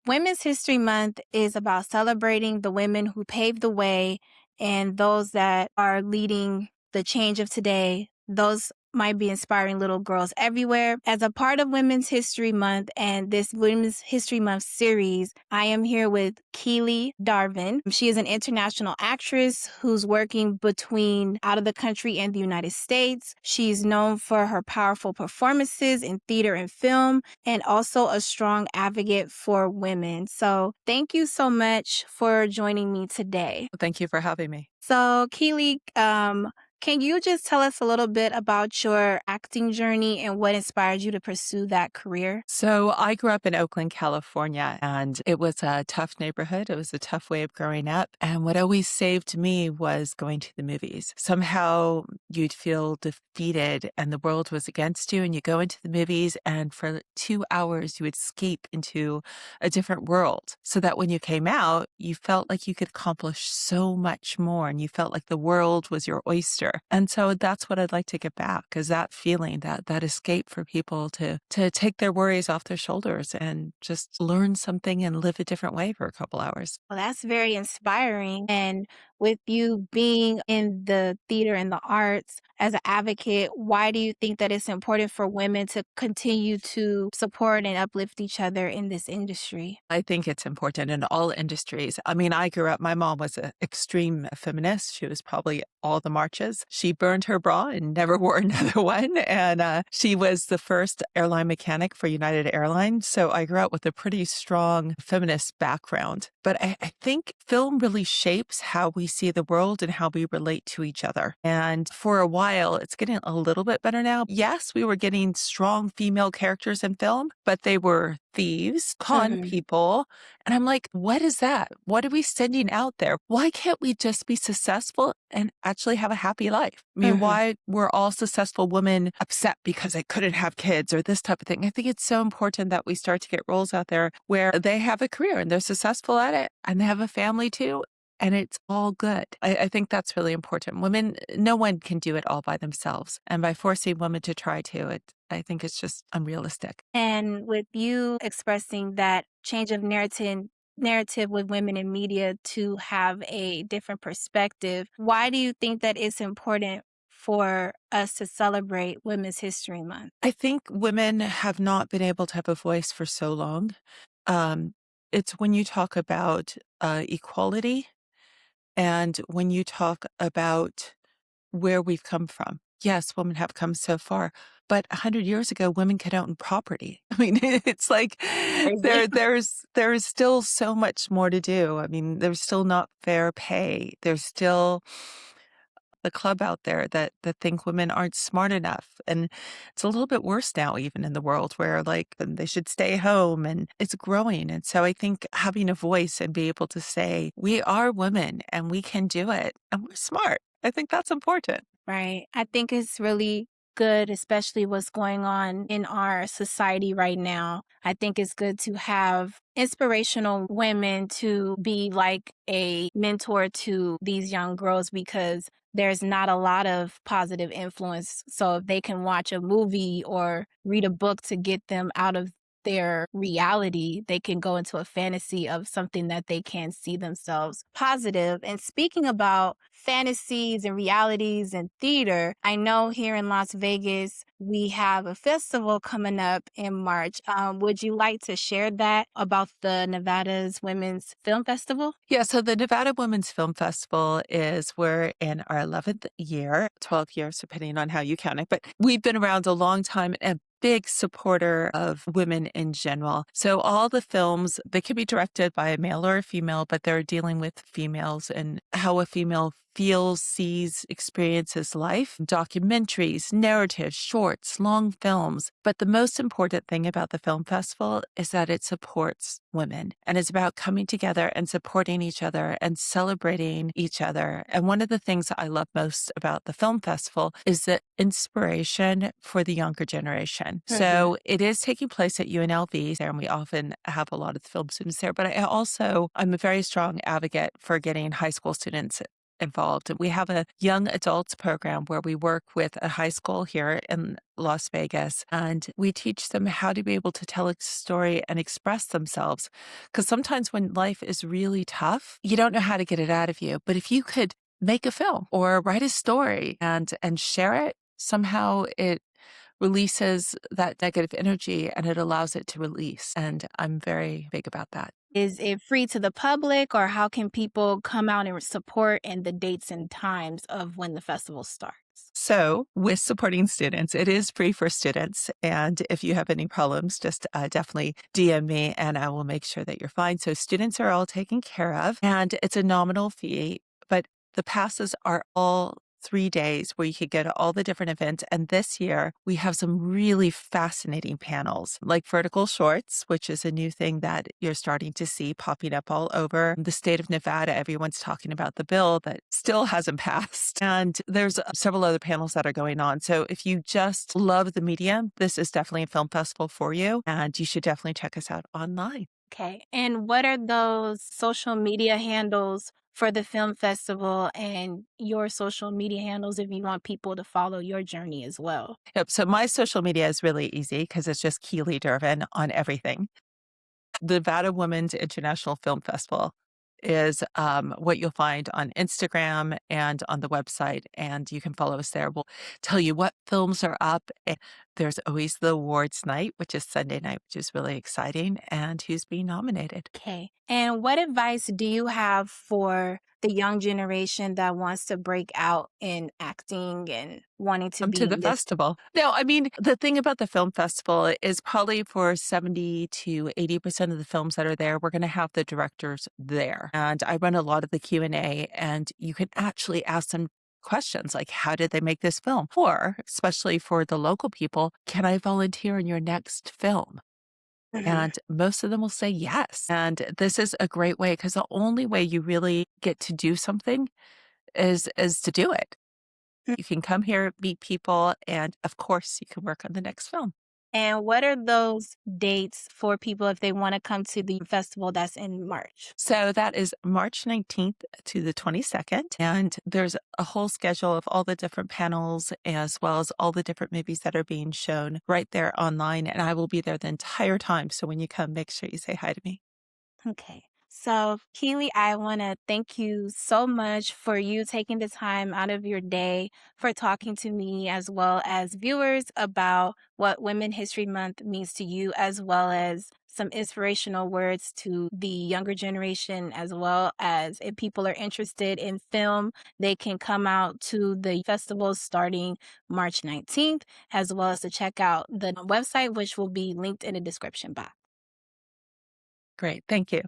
Women's History Month is about celebrating the women who paved the way and those that are leading the change of today. Those might be inspiring little girls everywhere. As a part of Women's History Month and this Women's History Month series, I am here with Keely Dervin. She is an international actress who's working between out of the country and the United States. She's known for her powerful performances in theater and film, and also a strong advocate for women. So thank you so much for joining me today. Thank you for having me. So Keely, can you just tell us a little bit about your acting journey and what inspired you to pursue that career? So I grew up in Oakland, California, and it was a tough neighborhood. It was a tough way of growing up. And what always saved me was going to the movies. Somehow you'd feel defeated and the world was against you, and you go into the movies, and for 2 hours you would escape into a different world, so that when you came out, you felt like you could accomplish so much more, and you felt like the world was your oyster. And so that's what I'd like to get back, is that feeling, that escape for people to take their worries off their shoulders and just learn something and live a different way for a couple hours. Well, that's very inspiring. And with you being in the theater and the arts as an advocate, why do you think that it's important for women to continue to support and uplift each other in this industry? I think it's important in all industries. I mean, I grew up, my mom was an extreme feminist. She was probably all the marches. She burned her bra and never wore another one. And she was the first airline mechanic for United Airlines. So I grew up with a pretty strong feminist background. But I think film really shapes how we see the world and how we relate to each other. And for a while, it's getting a little bit better now. Yes, we were getting strong female characters in film, but they were thieves, con Mhm. people. And I'm like, what is that? What are we sending out there? Why can't we just be successful and actually have a happy life? I mean, Mhm. why were all successful women upset because they couldn't have kids or this type of thing? I think it's so important that we start to get roles out there where they have a career and they're successful at it and they have a family too. And it's all good. I think that's really important. Women, no one can do it all by themselves. And by forcing women to try to, I think it's just unrealistic. And with you expressing that change of narrative with women in media to have a different perspective, why do you think that it's important for us to celebrate Women's History Month? I think women have not been able to have a voice for so long. Um, it's when you talk about equality and when you talk about where we've come from. Yes, women have come so far, but 100 years ago, women could own property. I mean, it's like Crazy. there is still so much more to do. I mean, there's still not fair pay. There's still the club out there that think women aren't smart enough. And it's a little bit worse now, even in the world where like they should stay home, and it's growing. And so I think having a voice and be able to say, we are women and we can do it and we're smart. I think that's important. Right. I think it's really good, especially what's going on in our society right now. I think it's good to have inspirational women to be like a mentor to these young girls because there's not a lot of positive influence. So if they can watch a movie or read a book to get them out of their reality, they can go into a fantasy of something that they can see themselves positive. And speaking about fantasies and realities and theater, I know here in Las Vegas, we have a festival coming up in March. Would you like to share that about the Nevada's Women's Film Festival? Yeah, so the Nevada Women's Film Festival we're in our 11th year, 12 years, depending on how you count it. But we've been around a long time and big supporter of women in general. So all the films, they can be directed by a male or a female, but they're dealing with females and how a female feels, sees, experiences life. Documentaries, narratives, shorts, long films. But the most important thing about the film festival is that it supports women, and it's about coming together and supporting each other and celebrating each other. And one of the things that I love most about the film festival is the inspiration for the younger generation. Mhm. So it is taking place at UNLV there, and we often have a lot of the film students there. But I'm a very strong advocate for getting high school students involved. We have a young adults program where we work with a high school here in Las Vegas, and we teach them how to be able to tell a story and express themselves. Because sometimes when life is really tough, you don't know how to get it out of you. But if you could make a film or write a story and share it, somehow it releases that negative energy and it allows it to release. And I'm very big about that. Is it free to the public, or how can people come out and support, and the dates and times of when the festival starts? So, with supporting students, it is free for students. And if you have any problems, just definitely DM me and I will make sure that you're fine. So, students are all taken care of and it's a nominal fee, but the passes are all 3 days where you could go to all the different events. And this year, we have some really fascinating panels like vertical shorts, which is a new thing that you're starting to see popping up all over the state of Nevada. Everyone's talking about the bill that still hasn't passed. And there's several other panels that are going on. So if you just love the medium, this is definitely a film festival for you. And you should definitely check us out online. Okay. And what are those social media handles for the film festival, and your social media handles if you want people to follow your journey as well? Yep. So my social media is really easy because it's just Keely Dervin on everything. The Nevada Women's International Film Festival is what you'll find on Instagram and on the website, and you can follow us there. We'll tell you what films are up. And there's always the awards night, which is Sunday night, which is really exciting, and who's being nominated. Okay. And what advice do you have for the young generation that wants to break out in acting and wanting to Come to be the in this? festival. No, I mean, the thing about the film festival is probably for 70 to 80% of the films that are there, we're going to have the directors there. And I run a lot of the Q&A, and you can actually ask them questions like, how did they make this film? Or, especially for the local people, can I volunteer in your next film? Mhm. And most of them will say yes. And this is a great way because the only way you really get to do something is to do it. You can come here, meet people, and of course, you can work on the next film. And what are those dates for people if they want to come to the festival that's in March? So that is March 19th to the 22nd. And there's a whole schedule of all the different panels as well as all the different movies that are being shown right there online. And I will be there the entire time. So when you come, make sure you say hi to me. Okay. So, Keely, I want to thank you so much for you taking the time out of your day for talking to me as well as viewers about what Women History Month means to you, as well as some inspirational words to the younger generation, as well as if people are interested in film, they can come out to the festival starting March 19th, as well as to check out the website, which will be linked in the description box. Great. Thank you.